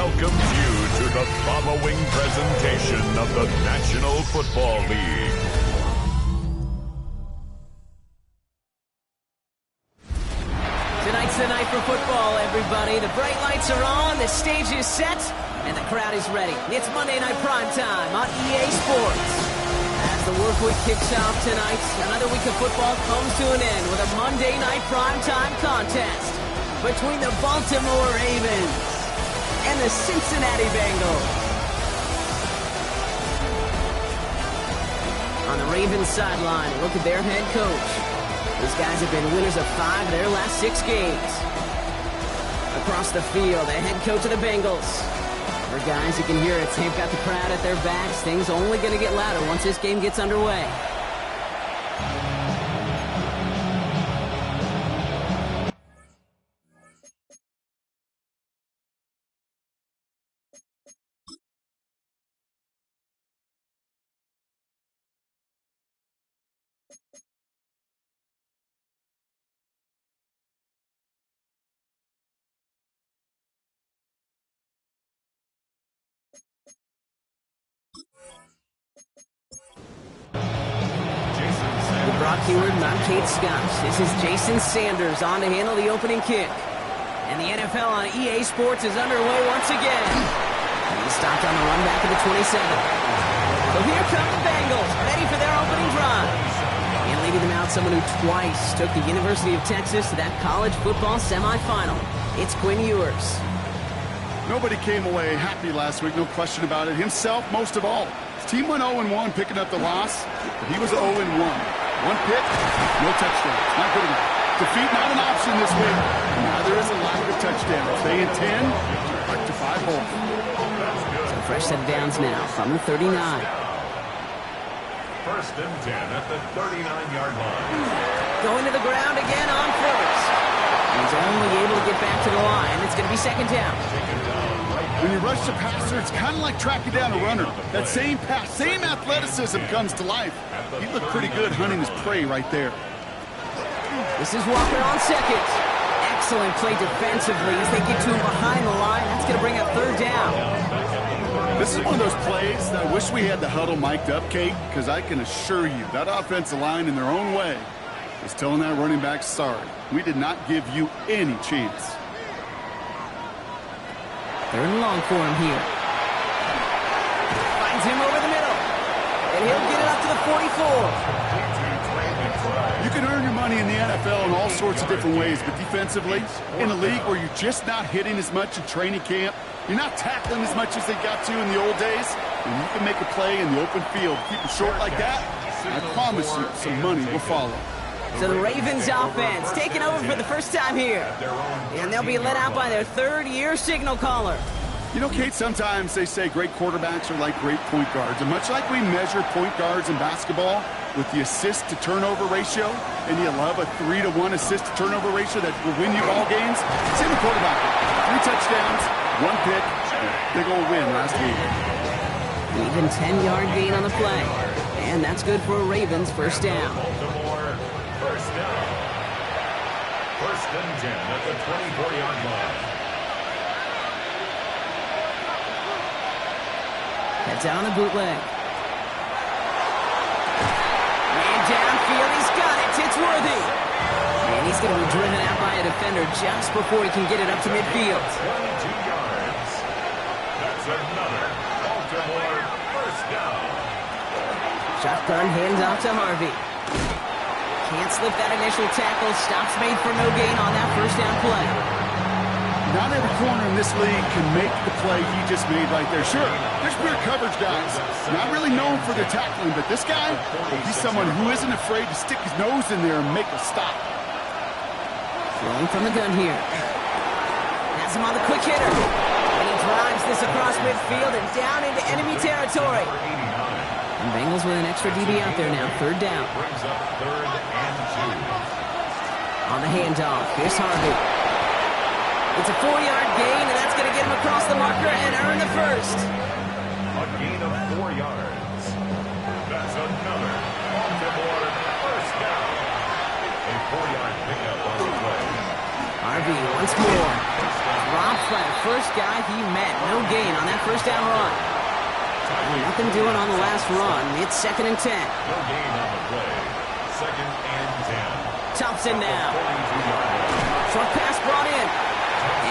welcomes you to the following presentation of the National Football League. Tonight's the night for football, everybody. The bright lights are on, the stage is set, and the crowd is ready. It's Monday Night Primetime on EA Sports. As the work week kicks off tonight, another week of football comes to an end with a Monday Night Primetime contest between the Baltimore Ravens and the Cincinnati Bengals. On the Ravens sideline, look at their head coach. These guys have been winners of 5 of their last 6 games. Across the field, the head coach of the Bengals. For guys, you can hear it. They've got the crowd at their backs. Things only going to get louder once this game gets underway. Brock Heward, I'm Kate Scott. This is Jason Sanders on to handle the opening kick. And the NFL on EA Sports is underway once again. He stopped on the run back of the 27. So here come the Bengals, ready for their opening drive. And leading them out, someone who twice took the University of Texas to that college football semifinal. It's Quinn Ewers. Nobody came away happy last week, no question about it. Himself, most of all. His team went 0-1, picking up the loss, but he was 0-1. 1 pick, no touchdowns. Not good enough. Defeat not an option this week. Neither is a lack of touchdowns. They intend to rectify both. So fresh set of downs now from the 39. First and 10 at the 39-yard line. Going to the ground again on first. He's only able to get back to the line. It's going to be second down. When you rush the passer, it's kind of like tracking down a runner. That same pass, same athleticism comes to life. He looked pretty good hunting his prey right there. This is Walker on second. Excellent play defensively as they get to him behind the line. That's going to bring up third down. This is one of those plays that I wish we had the huddle mic'd up, Kate, because I can assure you that offensive line in their own way is telling that running back, sorry, we did not give you any chance. Third and long for him here. Finds him over the middle. And he'll get it up to the 44. You can earn your money in the NFL in all sorts of different ways, but defensively, in a league where you're just not hitting as much in training camp, you're not tackling as much as they got to in the old days, and you can make a play in the open field. Keep it short like that, I promise you some money will follow. So the Ravens offense taking over for the first time here. And they'll be led out by their third-year signal caller. You know, Kate, sometimes they say great quarterbacks are like great point guards. And much like we measure point guards in basketball with the assist-to-turnover ratio, and you love a 3-to-1 assist-to-turnover ratio that will win you ball games, same with quarterback. 3 touchdowns, 1 pick, big old win last week. Even 10-yard gain on the play. And that's good for a Ravens first down. First down. First and 10 at the 24-yard line. Heads out on the bootleg. Man downfield, he's got it. It's Worthy. And he's going to be driven out by a defender just before he can get it up to midfield. 22 yards. That's another Baltimore first down. Shotgun handoff to Harvey. Can't slip that initial tackle. Stops made for no gain on that first down play. Not every corner in this league can make the play he just made right there. Sure, there's pure coverage guys. Not really known for their tackling, but this guy, he's someone who isn't afraid to stick his nose in there and make a stop. Throwing from the gun here. Has him on the quick hitter. And he drives this across midfield and down into enemy territory. And Bengals with an extra DB out there now. Third down. Brings up third and 2. On the handoff, here's Harvey. It's a 4-yard gain, and that's going to get him across the marker and earn the first. A gain of 4 yards. That's another Baltimore first down. A 4-yard pickup on the play. RV once more. Dropped by the first guy he met. No gain on that first down run. Well, nothing doing on the last run. It's 2nd and 10. No gain on the play. 2nd and 10. Thompson now. Short pass brought in.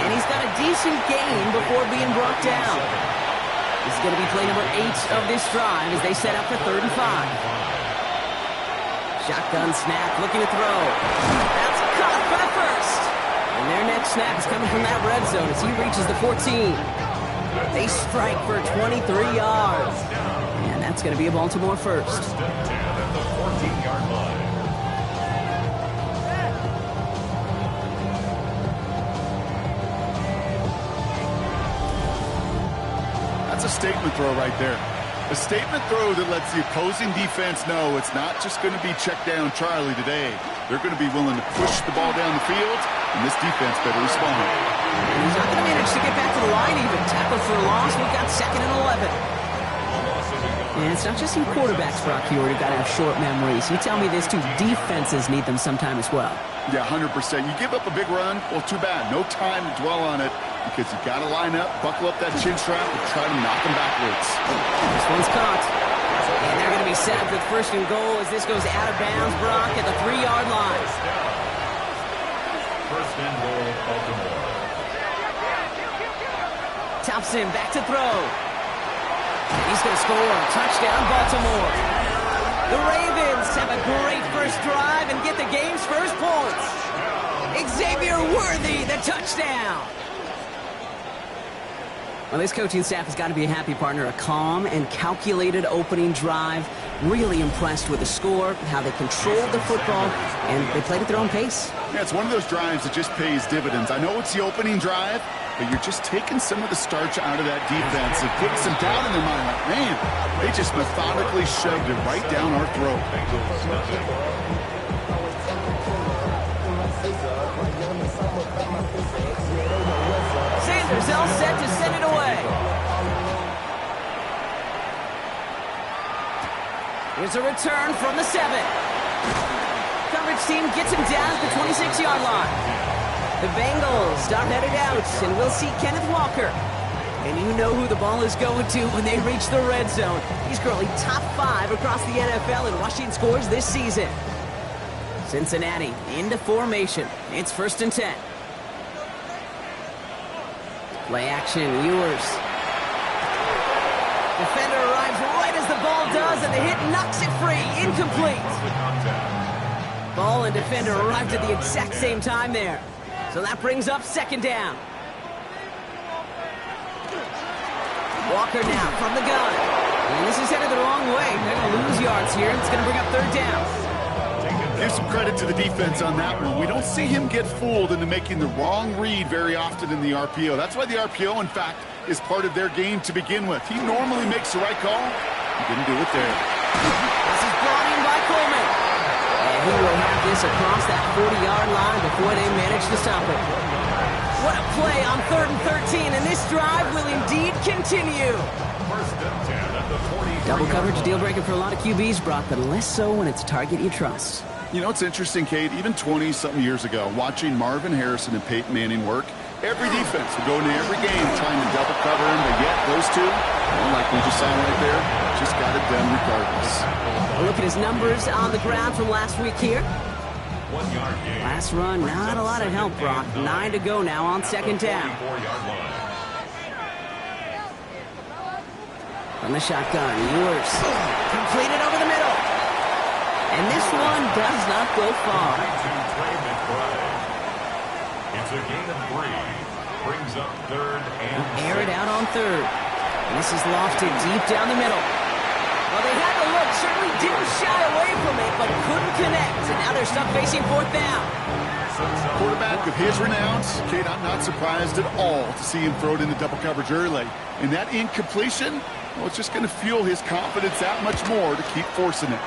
And he's got a decent gain before being brought down. This is going to be play number 8 of this drive as they set up for 3rd and 5. Shotgun snap, looking to throw. That's caught for the first. And their next snap is coming from that red zone as he reaches the 14. They strike for 23 yards. And that's going to be a Baltimore first. 1st and 10 at the 14-yard line. That's a statement throw right there. A statement throw that lets the opposing defense know it's not just going to be check down Charlie today. They're going to be willing to push the ball down the field, and this defense better respond. He's not going to manage to get back to the line even. Tackle for a loss. We've got 2nd and 11. And it's not just you quarterbacks, Brock, here who've got to have short memories. You tell me this too. Defenses need them sometime as well. Yeah, 100%. You give up a big run, well, too bad. No time to dwell on it because you got to line up, buckle up that chin strap, and try to knock them backwards. This one's caught. And they're going to be set up with 1st and goal as this goes out of bounds, Brock, at the 3-yard line. 1st and goal, Baltimore. Thompson back to throw. And he's going to score. Touchdown, Baltimore. The Ravens have a great first drive and get the game's first points. Xavier Worthy, the touchdown. Well, this coaching staff has got to be a happy partner. A calm and calculated opening drive. Really impressed with the score, how they controlled the football, and they played at their own pace. Yeah, it's one of those drives that just pays dividends. I know it's the opening drive, but you're just taking some of the starch out of that defense and putting some doubt in their mind. Like, man, they just methodically shoved it right down our throat. Sanders all set to send it away. Here's a return from the 7. Coverage team gets him down at the 26-yard line. The Bengals are headed out, and we'll see Kenneth Walker. And you know who the ball is going to when they reach the red zone. He's currently top 5 across the NFL in rushing scores this season. Cincinnati into formation. It's 1st and 10. Play action, Ewers. Defender arrives right as the ball does, and the hit knocks it free. Incomplete. Ball and defender arrived at the exact same time there. So that brings up 2nd down. Walker now from the gun. And this is headed the wrong way. They're going to lose yards here. It's going to bring up 3rd down. Give some credit to the defense on that one. We don't see him get fooled into making the wrong read very often in the RPO. That's why the RPO, in fact, is part of their game to begin with. He normally makes the right call. He didn't do it there. This is brought in by Coleman. And he will have this across that 40-yard line before they manage to stop it. What a play on 3rd and 13, and this drive will indeed continue. 1st and 10 at the 40. Double coverage deal breaker for a lot of QBs, Brock, but less so when it's a target you trust. You know, it's interesting, Kate, even 20-something years ago, watching Marvin Harrison and Peyton Manning work, every defense would go into every game trying to double cover him, but yet those two, well, like we just saw right there, just got it done regardless. Look at his numbers on the ground from last week here. 1-yard gain. Last run, not a lot of help, Brock. 9 to go now on 2nd down. 44-yard line. From the shotgun, Ewers. Completed over the middle. And this one does not go far. It's a gain of 3. Brings up 3rd and Air it out on 3rd. And this is lofted deep down the middle. Well, they had the look, certainly didn't shy away from it, but couldn't connect. And now they're stuck facing 4th down. Quarterback of his renounce, Kate, I'm not surprised at all to see him throw it into double coverage early. And that incompletion, well, it's just going to fuel his confidence that much more to keep forcing it.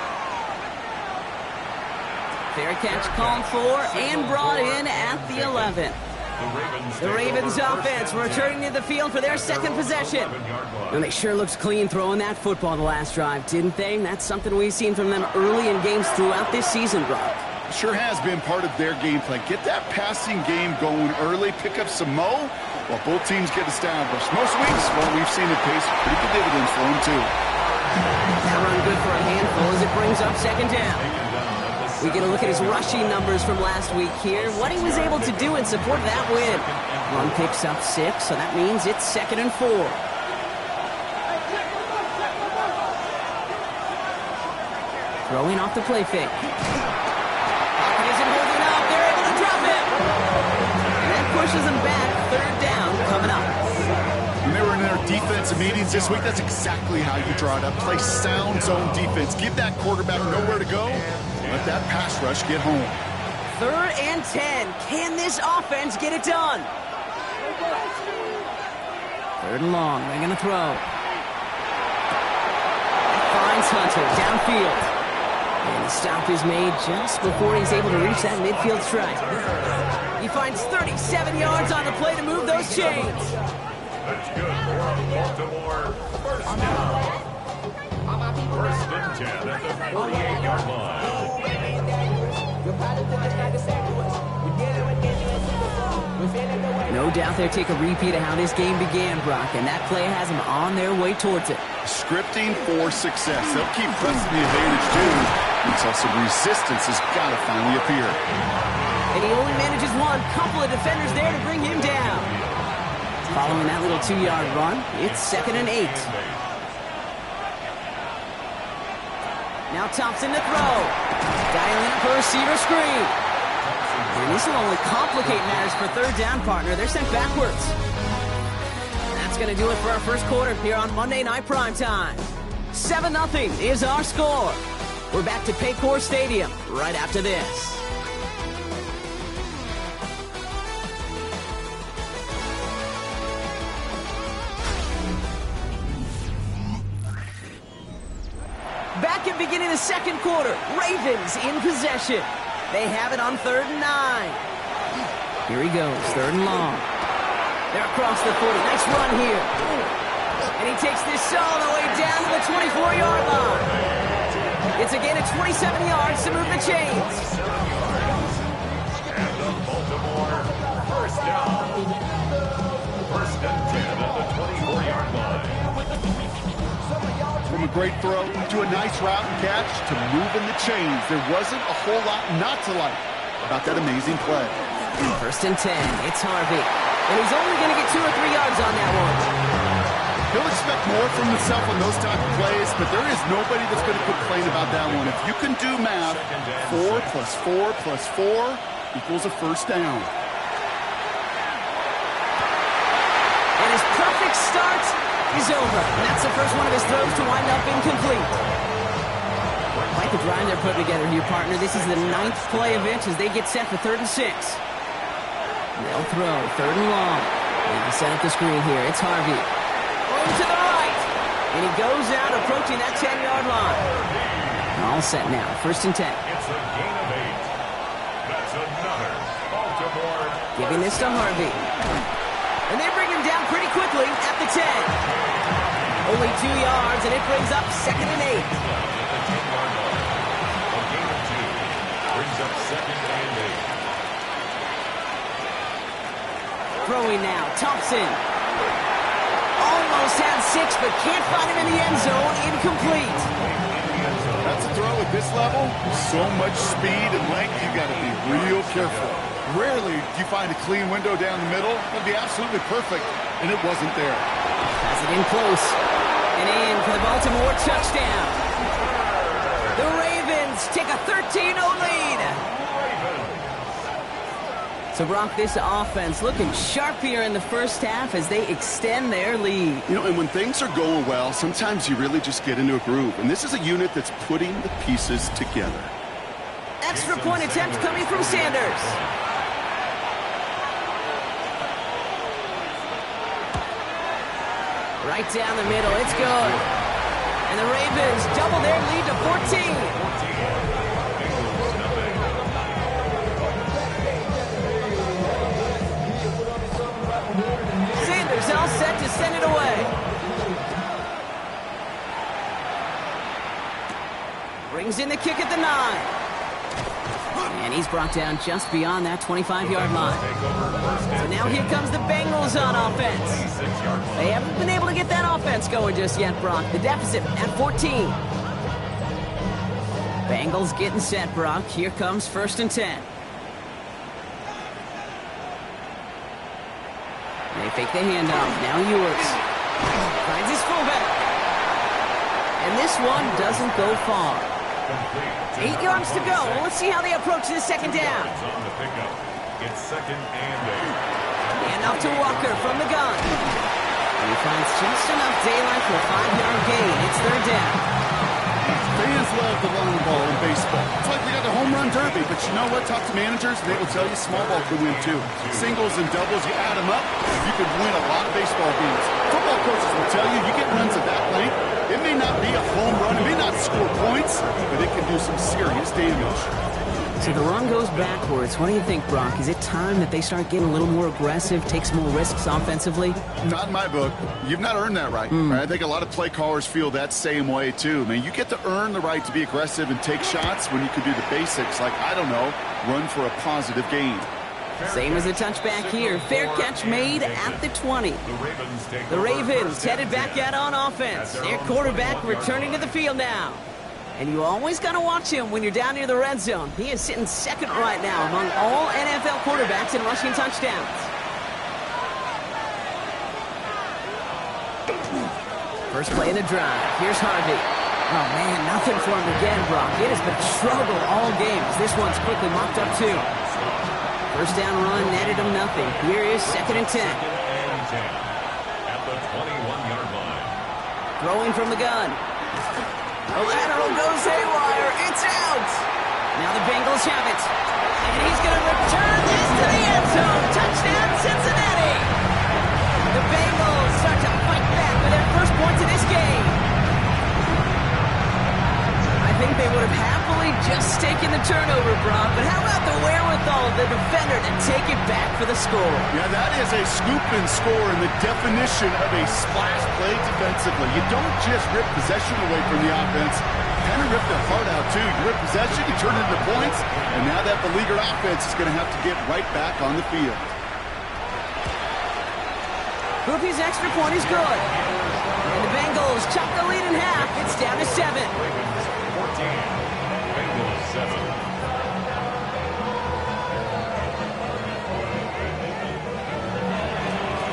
Fair catch called for and brought in at the 11. The Ravens offense returning to the field for their 2nd possession. And they sure looked clean throwing that football the last drive, didn't they? That's something we've seen from them early in games throughout this season, Brock. Sure has been part of their game plan. Get that passing game going early, pick up some mo while both teams get established. Most weeks, well, we've seen it pay pretty good dividends for them, too. That run good for a handful as it brings up second down. We get a look at his rushing numbers from last week here. What he was able to do in support of that win. Run picks up 6, so that means it's 2nd and 4. Throwing off the play fake. Pocket isn't holding up. They're able to drop it. And that pushes them back. 3rd down coming up. When they were in their defensive meetings this week, that's exactly how you draw it up. Play sound zone defense. Give that quarterback nowhere to go. Let that pass rush get home. 3rd and 10. Can this offense get it done? 3rd and long. They're going to throw. Finds Hunter downfield. And the stop is made just before he's able to reach that midfield strike. He finds 37 yards on the play to move those chains. That's good for Baltimore. First down. 1st and 10 at the 48-yard line. No doubt they'll take a repeat of how this game began, Brock, and that play has them on their way towards it. Scripting for success. They'll keep pressing the advantage, too, until some resistance has got to finally appear. And he only manages one. Couple of defenders there to bring him down. Following that little 2-yard run, it's 2nd and 8. Now Thompson to throw. Dialing up a receiver screen. And this will only complicate matters for 3rd down, partner. They're sent backwards. That's going to do it for our first quarter here on Monday Night Primetime. 7-0 is our score. We're back to Paycor Stadium right after this. Back at beginning of the 2nd quarter, Ravens in possession. They have it on 3rd and 9. Here he goes, 3rd and long. They're across the 40. Nice run here. And he takes this all the way down to the 24-yard line. It's a gain of 27 yards to move the chains. And the Baltimore first down. 1st and 10 at the 24-yard line. From a great throw to a nice route and catch to moving the chains. There wasn't a whole lot not to like about that amazing play. 1st and 10. It's Harvey. And he's only going to get 2 or 3 yards on that one. He'll expect more from himself on those type of plays, but there is nobody that's going to complain about that one. If you can do math, 4 plus 4 plus 4 equals a first down. And his perfect start is over. And that's the first one of his throws to wind up incomplete. Quite the grind they're putting together here, partner. This is the 9th play of it as they get set for 3rd and 6. They'll throw 3rd and long. And to set up the screen here, it's Harvey. Over to the right. And he goes out approaching that 10-yard line. All set now. 1st and 10. It's a gain of 8. That's another Baltimore. Giving this to Harvey. And they bring him down pretty quickly at the 10. Only 2 yards, and it brings up 2nd and 8. A gain of 2. Brings up 2nd and 8. Throwing now, Thompson. Almost had 6, but can't find him in the end zone. Incomplete. That's a throw at this level. So much speed and length, you got to be real careful. Rarely do you find a clean window down the middle. That'd be absolutely perfect, and it wasn't there. Has it in close. And in for the Baltimore touchdown. The Ravens take a 13-0 lead. So, Brock, this offense looking sharp here in the first half as they extend their lead. You know, and when things are going well, sometimes you really just get into a groove. And this is a unit that's putting the pieces together. Extra point attempt coming from Sanders. Right down the middle, it's good. And the Ravens double their lead to 14. Sanders all set to send it away. Brings in the kick at the 9. And he's brought down just beyond that 25-yard line. So now here comes the Bengals on offense. They haven't been able to get that offense going just yet, Brock. The deficit at 14. Bengals getting set, Brock. Here comes 1st and 10. They fake the handoff. Now Ewers finds his fullback. And this one doesn't go far. 8 yards to go. Let's see how they approach this second down. It's 2nd and 8. And off to Walker from the gun. And he finds just enough daylight for a 5-yard gain. It's 3rd down. Fans love the long ball in baseball. It's like they got the home run derby, but you know what? Talk to managers, and they will tell you small ball could win too. Singles and doubles, you add them up, you could win a lot of baseball games. Football coaches will tell you, you get runs of that length, it may not be a home run, it may not score points, but it can do some serious damage. So the run goes backwards. What do you think, Brock? Is it time that they start getting a little more aggressive, take some more risks offensively? Not in my book. You've not earned that right. I think a lot of play callers feel that same way, too. I mean, you get to earn the right to be aggressive and take shots when you can do the basics, like, I don't know, run for a positive gain. Same as a touchback here. Fair catch made at the 20. The Ravens headed back out on offense. Their quarterback returning to the field now. And you always got to watch him when you're down near the red zone. He is sitting 2nd right now among all NFL quarterbacks in rushing touchdowns. First play of the drive. Here's Harvey. Oh, man, nothing for him again, Brock. It has been a struggle all game as this one's quickly mopped up, too. First down run netted him nothing. Here is 2nd and 10. At the 21-yard line. Throwing from the gun. The lateral goes haywire. It's out. Now the Bengals have it. And he's going to return this to the end zone. Touchdown, Cincinnati. The Bengals start to fight back for their first points of this game. I think they would have happily just taken the turnover, Brock. But how about the wherewithal of the defender to take it back for the score? Yeah, that is a scoop and score in the definition of a splash play defensively. You don't just rip possession away from the offense. Kind of rip their heart out, too. You rip possession, you turn it into points, and now that beleaguered offense is going to have to get right back on the field. Hoopy's extra point is good. And the Bengals chop the lead in half. It's down to 7. 14. Bengals 7.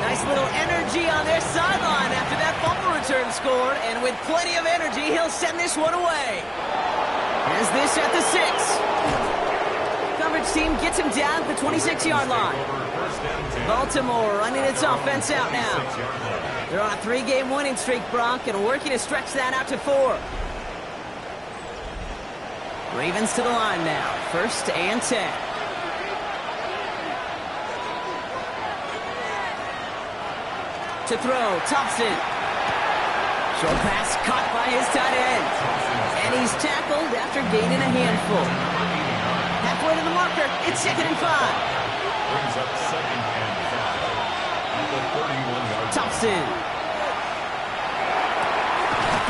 Nice little energy on their sideline after that fumble return scored. And with plenty of energy, he'll send this one away. As this at the 6. Coverage team gets him down at the 26-yard line. Baltimore running its offense out now. They're on a 3-game winning streak, Brock, and working to stretch that out to 4. Ravens to the line now. 1st and 10. To throw, Thompson. Short pass caught by his tight end. And he's tackled after gaining a handful. Halfway to the marker, it's 2nd and 5. Brings up 2nd and 5. At the 31-yard line. Thompson.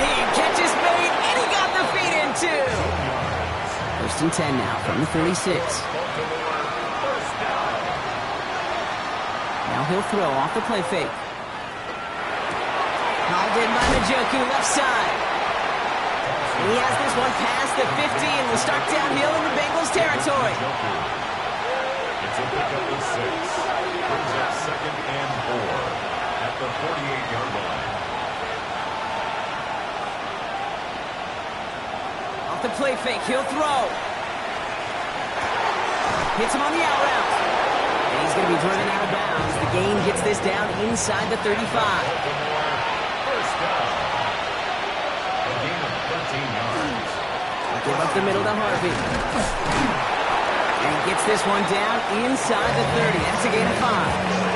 Big catch is made, and he got the feet in too. 1st and 10 now from the 36. Now he'll throw off the play fake. Hauled in by Njoku, left side. And he has this one past the 50 and will start downhill in the Bengals territory. It's a pickup of 6. Brings up 2nd and 4 at the 48-yard line. Off the play fake, he'll throw. Hits him on the out route. And he's going to be driven out of bounds. The gain gets this down inside the 35. First down. A gain of 13 yards. Give up the middle to Harvey. And he gets this one down inside the 30. That's a gain of 5.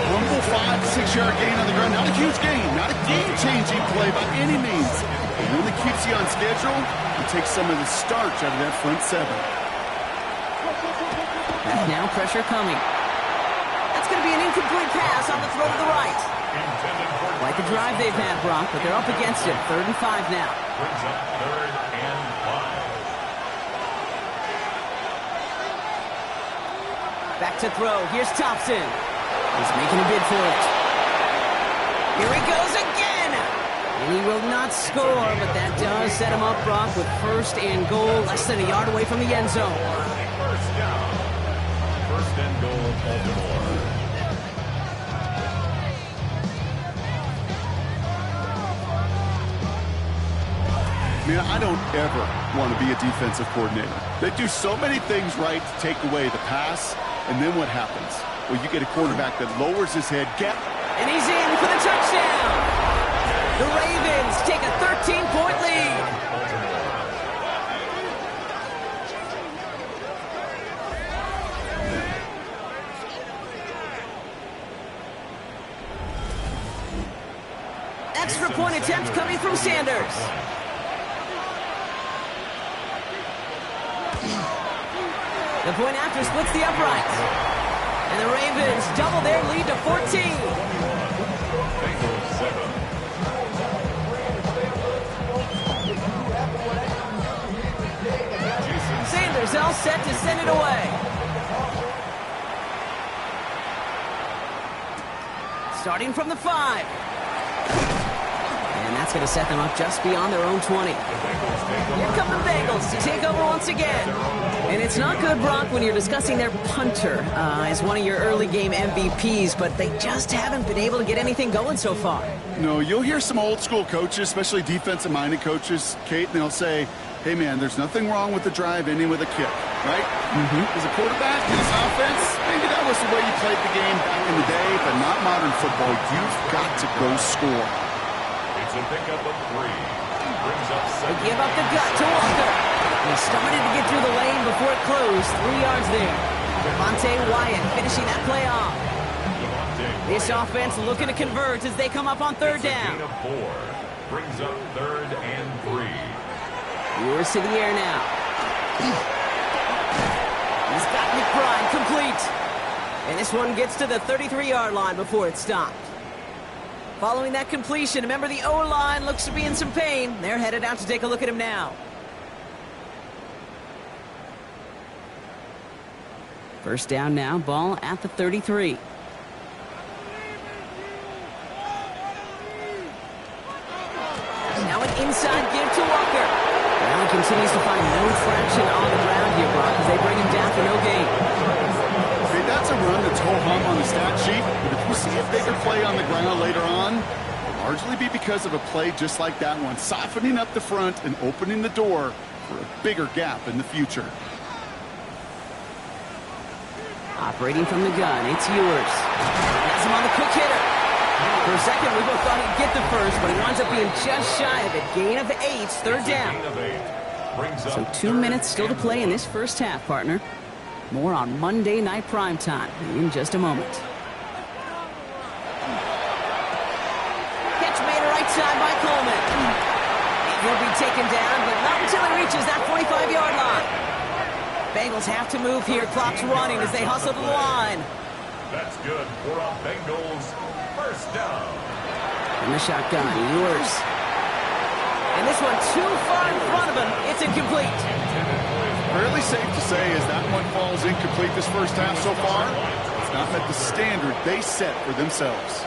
Humble 5 to 6 yard gain on the ground. Not a huge gain. Not a game-changing play by any means. But one that keeps you on schedule and takes some of the starch out of that front 7. And now pressure coming. That's going to be an incomplete pass on the throw to the right. Like the drive they've had, Brock, but they're up against it. 3rd and 5 now. Brings up 3rd and 5. Back to throw. Here's Thompson. He's making a bid for it. Here he goes again. And he will not score, but that does set him up, Brock, with first and goal, less than a yard away from the end zone. First down. First and goal, Baltimore. Man, I don't ever want to be a defensive coordinator. They do so many things right to take away the pass, and then what happens? Well, you get a quarterback that lowers his head, and he's in for the touchdown. The Ravens take a 13-point lead. Extra point attempt coming from Sanders. The point after splits the uprights. And the Ravens double their lead to 14. Bengals 7. Sanders all set to send it away. Starting from the 5. And that's going to set them up just beyond their own 20. Here come the Bengals to take over once again. And it's not good, Brock, when you're discussing their punter as one of your early game MVPs, but they just haven't been able to get anything going so far. No, you'll hear some old school coaches, especially defensive-minded coaches, Kate, and they'll say, hey, man, there's nothing wrong with the drive ending with a kick, right? As a quarterback in this offense, maybe that was the way you played the game back in the day, but not modern football. You've got to go score. It's a pickup of 3. Brings up They give up the gut to Walker. He started to get through the lane before it closed. 3 yards there. Devontae Wyatt finishing that play off. This offense looking to convert as they come up on third down. Of 4. Brings up 3rd and 3. Yours to the air now. He's got McBride complete. And this one gets to the 33-yard line before it stopped. Following that completion, remember the O-line looks to be in some pain. They're headed out to take a look at him now. First down now, ball at the 33. Now an inside give to Walker. Well, he continues to find no traction on the ground here, Brock, as they bring him down for no gain. Okay, that's a run that's ho-hum on the stat sheet, but if we see a bigger play on the ground later on, it'll largely be because of a play just like that one, softening up the front and opening the door for a bigger gap in the future. Operating from the gun, it's yours. Has him on the quick hitter. For a second, we both thought he'd get the first, but he winds up being just shy of it. Gain of 8, third down. So 2 minutes still to play in this first half, partner. More on Monday Night Primetime in just a moment. Catch made right side by Coleman. He'll be taken down, but not until he reaches that 45-yard line. Bengals have to move here. Clock's running as they hustle to the line. That's good for a Bengals first down. And the shotgun, yours. And this one too far in front of him. It's incomplete. Fairly safe to say as that one falls incomplete this first half so far, it's not met the standard they set for themselves.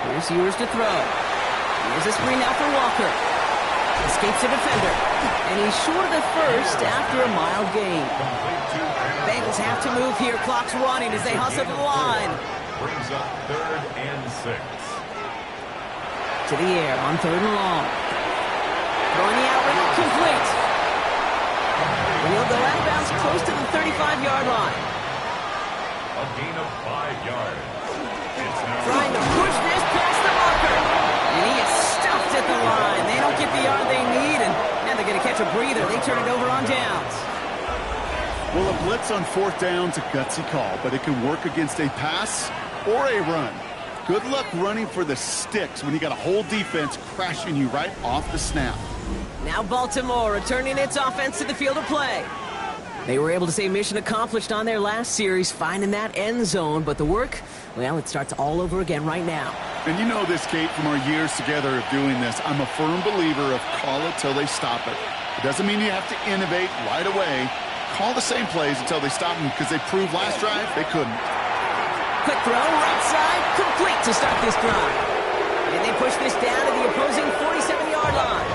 Here's yours to throw. Here's a screen now for Walker. Escapes the defender. And he's short of the first after a mild gain. Bengals have to move here. Clock's running as they hustle to the line. Brings up 3rd and 6. To the air on 3rd and long. Throwing the out route complete. And he'll go out of bounds close to the 35-yard line. A gain of 5 yards. It's now Trying to push this past the marker. And he is stuffed at the line. They don't get the yard they need, and now they're going to catch a breather. They turn it over on downs. Well, a blitz on 4th down's a gutsy call, but it can work against a pass or a run. Good luck running for the sticks when you got a whole defense crashing you right off the snap. Now Baltimore returning its offense to the field of play. They were able to say mission accomplished on their last series, finding that end zone, but the work, well, it starts all over again right now. And you know this, Kate, from our years together of doing this. I'm a firm believer of call it till they stop it. It doesn't mean you have to innovate right away. call the same plays until they stop them because they proved last drive they couldn't. Quick throw, right side, complete to start this drive. And they push this down to the opposing 47-yard line.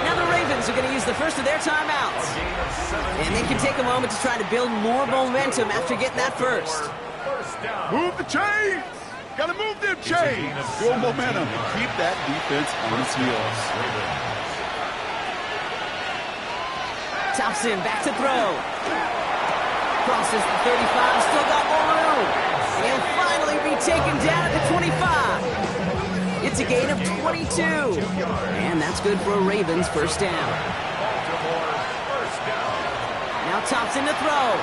Now the Ravens are going to use the first of their timeouts. And they can take a moment to try to build more momentum after getting that first. Move the chains! Gotta move them chains! Build momentum and keep that defense on its heels. Thompson back to throw. Crosses the 35, still got more room. And he'll finally be taken down at the 25. It's a gain of 22. And that's good for a Ravens first down. Now Thompson to throw.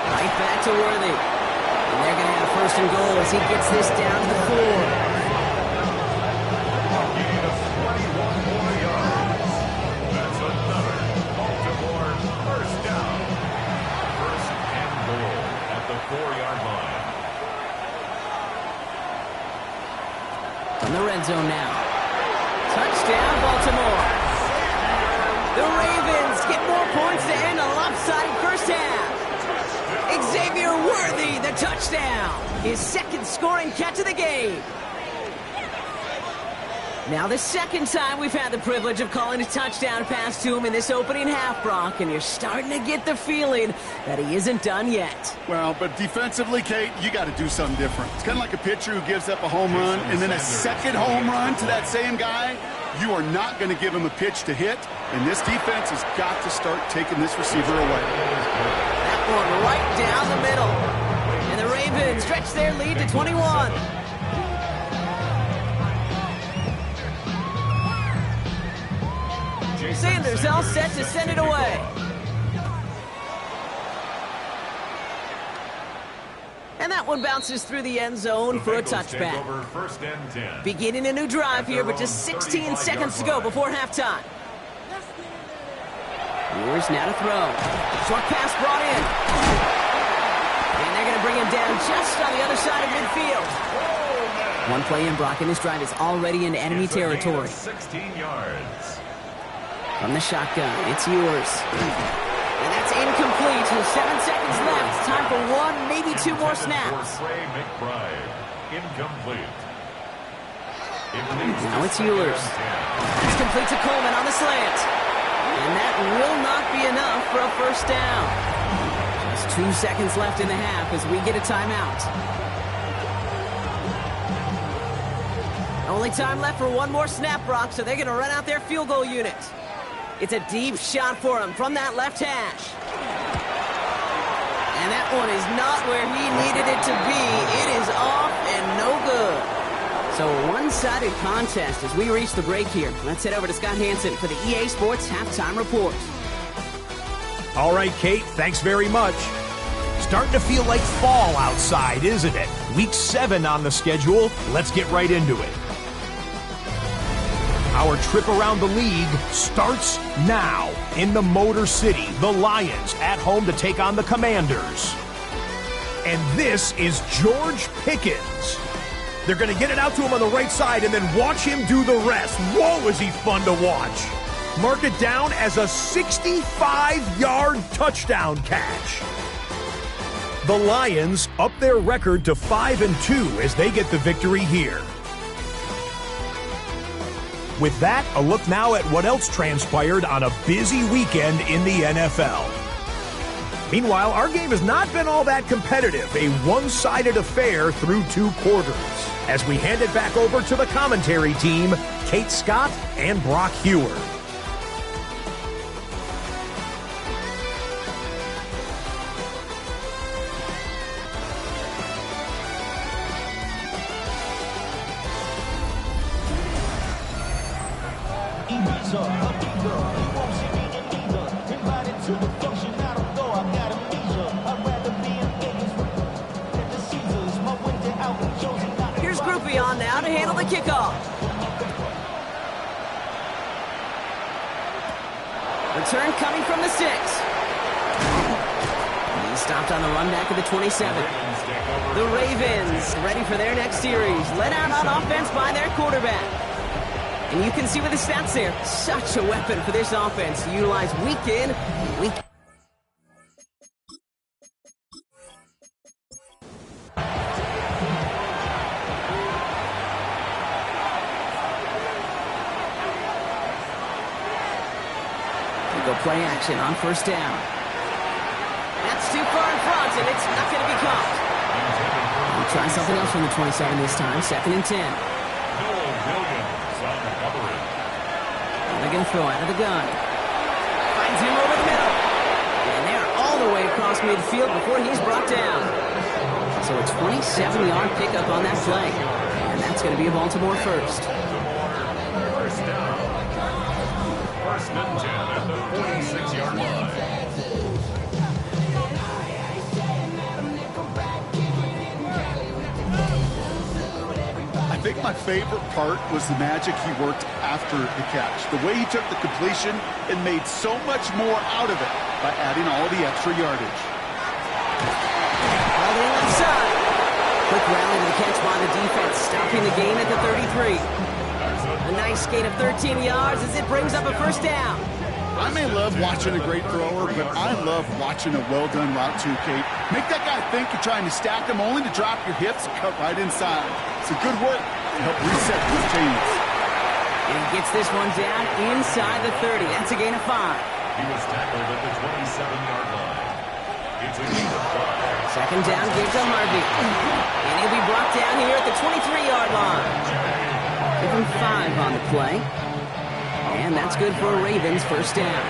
Right back to Worthy. And they're going to have first and goal as he gets this down to the 4. From the red zone now. Touchdown, Baltimore. The Ravens get more points to end a lopsided first half. Xavier Worthy, the touchdown. His second scoring catch of the game. Now the second time we've had the privilege of calling a touchdown pass to him in this opening half, Brock, and you're starting to get the feeling that he isn't done yet. Well, but defensively, Kate, you got to do something different. It's kind of like a pitcher who gives up a home run and then a second home run to that same guy. You are not going to give him a pitch to hit, and this defense has got to start taking this receiver away. That one right down the middle. And the Ravens stretch their lead to 21. Sanders all set to send it away. And that one bounces through the end zone for a touchback. Beginning a new drive here, but just 16 seconds to go before halftime. Ewers now to throw. Short pass brought in. And they're going to bring him down just on the other side of midfield. One play in, Brock, and this drive is already in enemy territory. 16 yards. From the shotgun, it's Ewers. And that's incomplete with 7 seconds left. Time for one, maybe two more snaps. Incomplete. Now it's Ewers. It's complete to Coleman on the slant. And that will not be enough for a first down. Just 2 seconds left in the half as we get a timeout. Only time left for one more snap, Brock, so they're going to run out their field goal unit. It's a deep shot for him from that left hash. And that one is not where he needed it to be. It is off and no good. So a one-sided contest as we reach the break here. Let's head over to Scott Hansen for the EA Sports Halftime Report. All right, Kate, thanks very much. Starting to feel like fall outside, isn't it? Week 7 on the schedule. Let's get right into it. Our trip around the league starts now in the Motor City. The Lions at home to take on the Commanders. And this is George Pickens. They're going to get it out to him on the right side and then watch him do the rest. Whoa, is he fun to watch. Mark it down as a 65-yard touchdown catch. The Lions up their record to 5-2 as they get the victory here. With that, a look now at what else transpired on a busy weekend in the NFL. Meanwhile, our game has not been all that competitive, a one-sided affair through 2 quarters. As we hand it back over to the commentary team, Kate Scott and Brock Hewer. Here's Groupie on now to handle the kickoff. Return coming from the 6. He's stopped on the run back of the 27. The Ravens ready for their next series. Led out on offense by their quarterback. And you can see with the stats there, such a weapon for this offense to utilize week in and week out. play action on first down. That's too far in front, and it's not going to be caught. We'll try something else from the 27 this time. 2nd and 10. They're going to throw out of the gun. Finds him over the middle. And they're all the way across midfield before he's brought down. So a 27-yard pickup on that play. And that's going to be a Baltimore first. First down. 1st and 10 at the 46-yard line. I think my favorite part was the magic he worked after the catch. The way he took the completion and made so much more out of it by adding all the extra yardage. All the way inside. Quick rally to the catch by the defense, stopping the game at the 33. A nice gain of 13 yards as it brings up a first down. I may love watching a great thrower, but I love watching a well-done route too, Kate. Make that guy think you're trying to stack him only to drop your hips and cut right inside. It's a good work to help reset those chains. And he gets this one down inside the 30. That's a gain of 5. He was tackled at the 27-yard line. It's a gain of 5. 2nd down gives to Harvey. And he'll be brought down here at the 23-yard line. Give him 5 on the play. And that's good for a Ravens first down.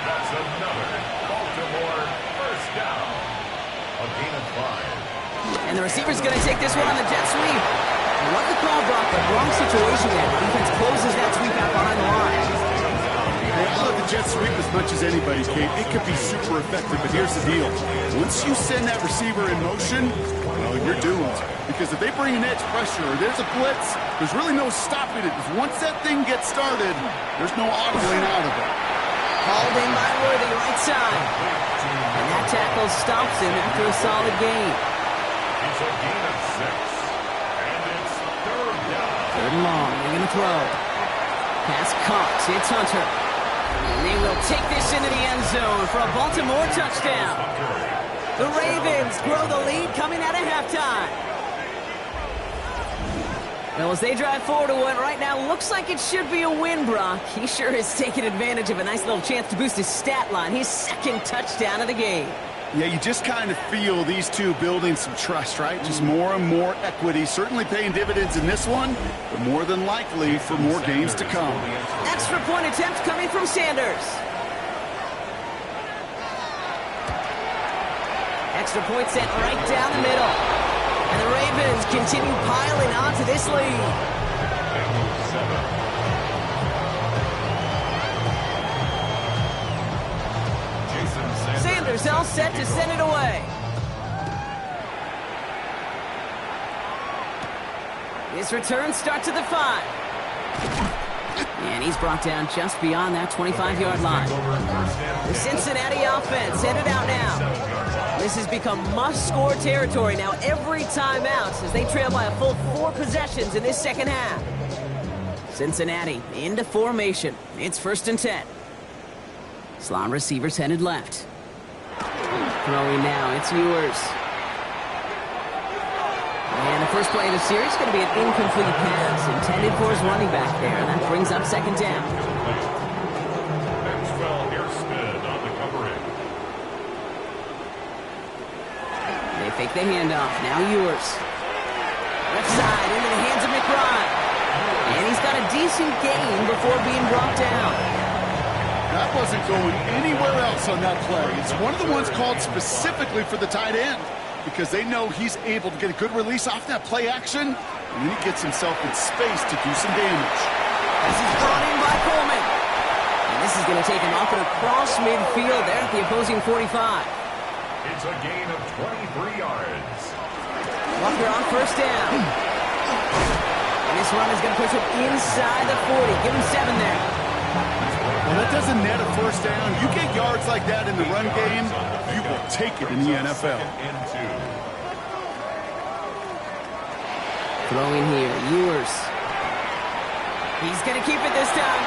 That's another Baltimore first down. A gain of 5. And the receiver's going to take this one on the jet sweep. What the call, Brock, but wrong situation there. The defense closes that sweep out behind the line. Hey, I love the jet sweep as much as anybody, Kate. It could be super effective, but here's the deal. Once you send that receiver in motion, well, you're doomed. Because if they bring an edge pressure or there's a blitz, there's really no stopping it. Because once that thing gets started, there's no auditing out of it. Hauled in by Worthy, right side. And that tackle stops him after a solid gain. It's a gain of 6. And it's 3rd down. 3rd and long. They're going to throw. Pass caught. It's Hunter. And they will take this into the end zone for a Baltimore touchdown. The Ravens grow the lead coming out of halftime. Well, as they drive forward to what right now looks like it should be a win, Brock. He sure has taken advantage of a nice little chance to boost his stat line. His 2nd touchdown of the game. Yeah, you just kind of feel these two building some trust, right? Just more and more equity, certainly paying dividends in this one, but more than likely for more games to come. Extra point attempt coming from Sanders. Extra point sent right down the middle. And the Ravens continue piling on to this lead. Sanders all set to send it away. This return starts at the 5. And he's brought down just beyond that 25-yard line. The Cincinnati offense headed out now. This has become must-score territory now every time out as they trail by a full 4 possessions in this second half. Cincinnati into formation. It's 1st and 10. Slot receivers headed left. Throwing now, it's Ewers. And the first play of the series is going to be an incomplete pass intended for his running back there. And that brings up 2nd down. They fake the handoff. Now Ewers. Left side into the hands of McBride. And he's got a decent gain before being brought down. That wasn't going anywhere else on that play. It's one of the ones called specifically for the tight end because they know he's able to get a good release off that play action, and then he gets himself in space to do some damage. This is brought in by Coleman. And this is going to take him off and across midfield there at the opposing 45. It's a gain of 23 yards. Walker on first down. And this run is going to push him inside the 40. Give him 7 there. Well, that doesn't net a first down. You get yards like that in the run game, you will take it in the NFL. Throwing here, Ewers. He's going to keep it this time.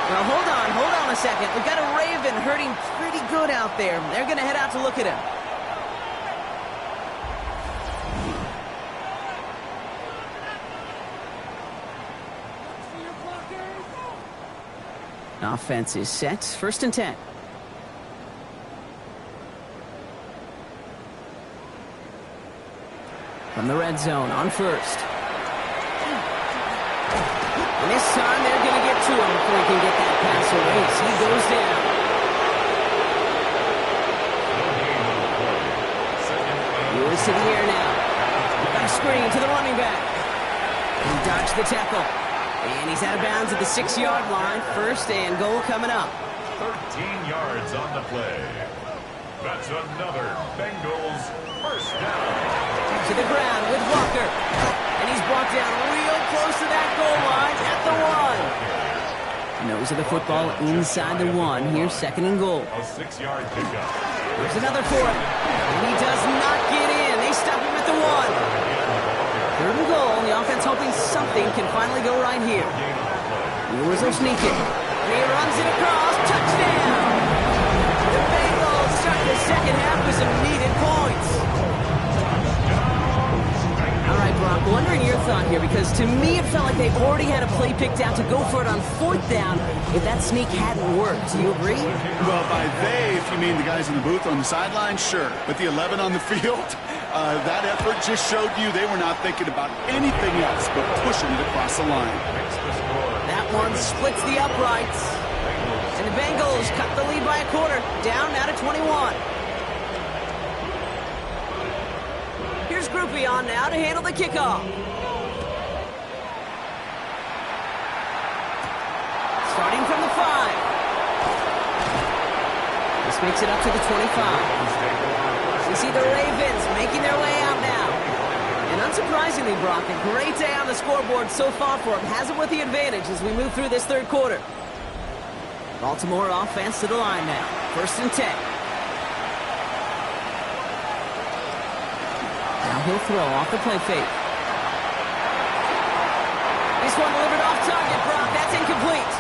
Well, hold on a second. We've got a Raven hurting pretty good out there. They're going to head out to look at him. Offense is set. 1st and 10. From the red zone on 1st. And this time they're going to get to him before he can get that pass away as he goes down. Lewis to the air now. Got a screen to the running back. He dodged the tackle. And he's out of bounds at the 6-yard line. 1st and goal coming up. 13 yards on the play. That's another Bengals 1st down. To the ground with Walker. And he's brought down real close to that goal line at the 1. Nose of the football inside the 1. Here's 2nd and goal. A 6-yard pickup. There's another for him. And he does not get in. They stop him at the 1. 3rd and goal. The offense hoping something can finally go right here. Lewis will sneak it. And he runs it across. Touchdown! The Bengals start the second half with some needed points. All right, Brock, wondering your thought here, because to me it felt like they already had a play picked out to go for it on 4th down if that sneak hadn't worked. Do you agree? Well, by they, if you mean the guys in the booth on the sideline, sure. But the 11 on the field, that effort just showed you they were not thinking about anything else but pushing it across the line. That one splits the uprights. And the Bengals cut the lead by a quarter, down now to 21. Here's Groupie on now to handle the kickoff. Starting from the 5. This makes it up to the 25. You see the Ravens making their way out now. And unsurprisingly, Brock, a great day on the scoreboard so far for him. Has it with the advantage as we move through this 3rd quarter. Baltimore offense to the line now. 1st and 10. Now he'll throw off the play fake. This one delivered off target, Brock. That's incomplete.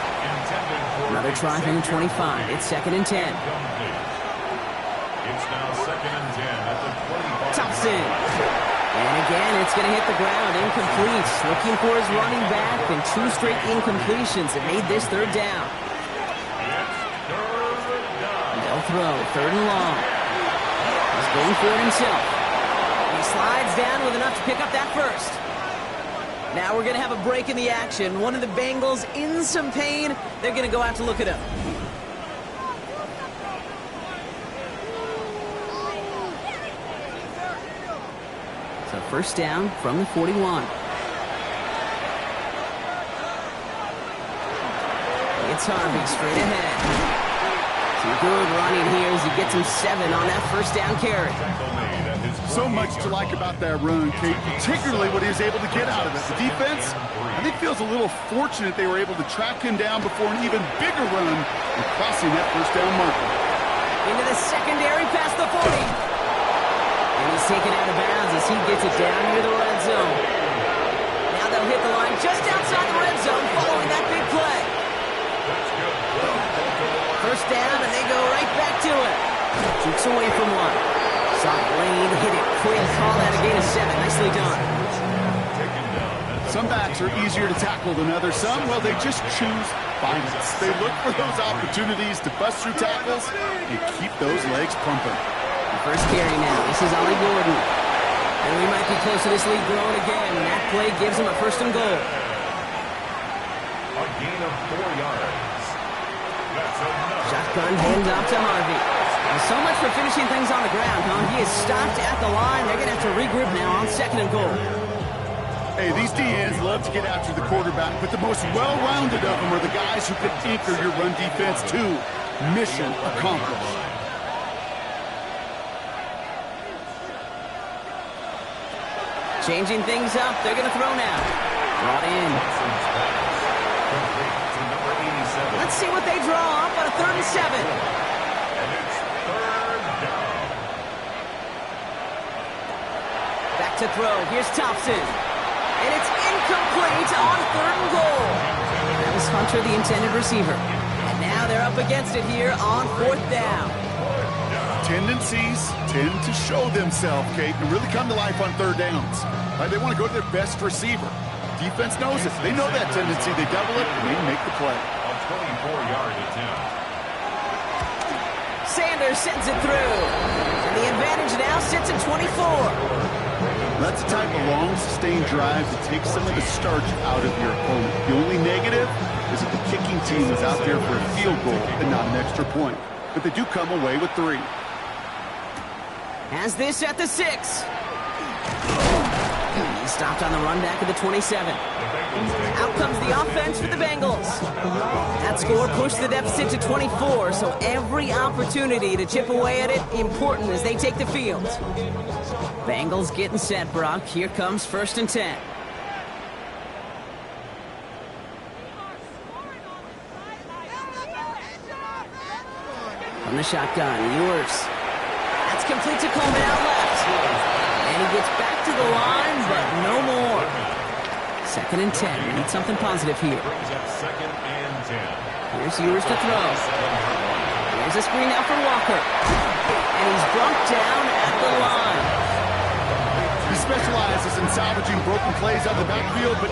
Another try from the 25. It's 2nd and 10. It's now 2nd and 10 at the 25. Thompson. And again, it's going to hit the ground. Incomplete. Looking for his running back, and 2 straight incompletions that made this 3rd down. They'll throw 3rd and long. He's going for it himself. He slides down with enough to pick up that 1st. Now we're going to have a break in the action. One of the Bengals in some pain. They're going to go out to look it up. So 1st down from the 41. It's Harvey straight ahead. Some good running here as he gets him 7 on that 1st down carry. So much to like about that run, Kate, particularly what he was able to get out of it. The defense, I think, feels a little fortunate they were able to track him down before an even bigger run and crossing that 1st down marker. Into the secondary past the 40. And he's taken out of bounds as he gets it down near the red zone. Now they'll hit the line just outside the red zone following that big play. 1st down, and they go right back to it. Keeps away from 1. Saw Lane hit it quick. Call that a gain of 7. Nicely done. Some backs are easier to tackle than others. Some, well, they just choose violence. They look for those opportunities to bust through tackles and keep those legs pumping. The 1st carry now. This is Ollie Gordon. And we might be close to this lead growing again. That play gives him a 1st and goal. A gain of 4 yards. That's enough. Shotgun hand off to Harvey. And so much for finishing things on the ground, huh? He is stopped at the line. They're going to have to regroup now on 2nd and goal. Hey, these DNs love to get after the quarterback, but the most well-rounded of them are the guys who can anchor your run defense too. Mission accomplished. Changing things up. They're going to throw now. Brought in. Let's see what they draw up on a 3rd and 7. And it's 3rd down. Back to throw. Here's Thompson. And it's incomplete on 3rd and goal. That was Hunter, the intended receiver. And now they're up against it here on 4th down. Tendencies tend to show themselves, Kate, and really come to life on 3rd downs. They want to go to their best receiver. Defense knows it. They know that tendency. They double it, and they make the play. 24-yard attempt. Sanders sends it through. And the advantage now sits at 24. That's the type of long, sustained drive that takes some of the starch out of your opponent. The only negative is that the kicking team was out there for a field goal and not an extra point. But they do come away with 3. Has this at the 6. He stopped on the run back of the 27. Out comes the offense for the Bengals. That score pushed the deficit to 24, so every opportunity to chip away at it important as they take the field. Bengals getting set, Brock. Here comes 1st and 10. From the shotgun, Ewers. That's complete to Coleman out left. And he gets back to the line, but no more. 2nd and 10. We need something positive here. Brings up 2nd and 10. Here's Ewers to throw. Here's a screen out for Walker. And he's brought down at the line. He specializes in salvaging broken plays out of the backfield, but